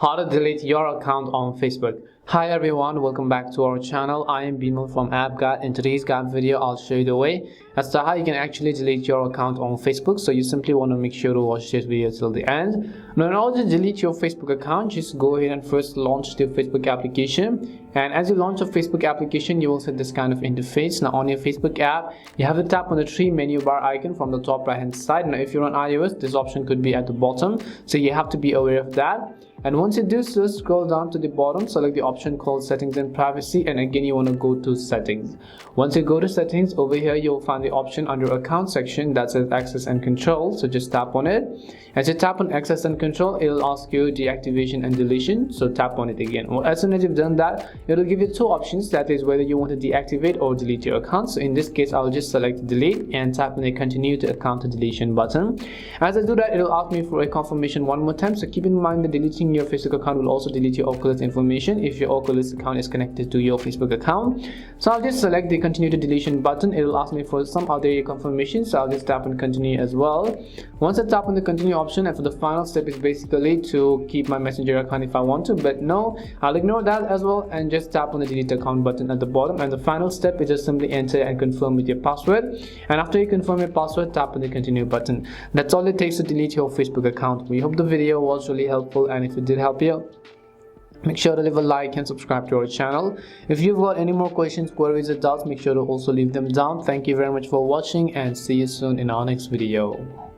How to delete your account on Facebook. Hi everyone, welcome back to our channel. I am Bimal from App Guide. In today's guide video, I'll show you the way as to how you can actually delete your account on Facebook. So you simply want to make sure to watch this video till the end. Now, in order to delete your Facebook account, just go ahead and first launch the Facebook application. And as you launch your Facebook application, you will see this kind of interface. Now on your Facebook app, you have to tap on the three menu bar icon from the top right hand side. Now if you're on iOS, this option could be at the bottom, so you have to be aware of that. And once you do so, scroll down to the bottom, select the option called settings and privacy, and again you want to go to settings. Once you go to settings, over here you'll find the option under account section that says access and control, so just tap on it. As you tap on access and control, it'll ask you deactivation and deletion, so tap on it again. Well, as soon as you've done that, it'll give you two options, that is whether you want to deactivate or delete your account. So in this case, I'll just select delete and tap on the continue to account to deletion button. As I do that, it'll ask me for a confirmation one more time, so keep in mind that deleting your Facebook account will also delete your Oculus information if your Oculus account is connected to your Facebook account. So I'll just select the continue to deletion button. It will ask me for some other confirmation, so I'll just tap on continue as well. Once I tap on the continue option, and for the final step is basically to keep my Messenger account if I want to, but no, I'll ignore that as well and just tap on the delete account button at the bottom. And the final step is just simply enter and confirm with your password, and after you confirm your password, tap on the continue button. That's all it takes to delete your Facebook account. We hope the video was really helpful, and if it did help you, make sure to leave a like and subscribe to our channel. If you've got any more questions, queries or doubts, make sure to also leave them down. Thank you very much for watching, and see you soon in our next video.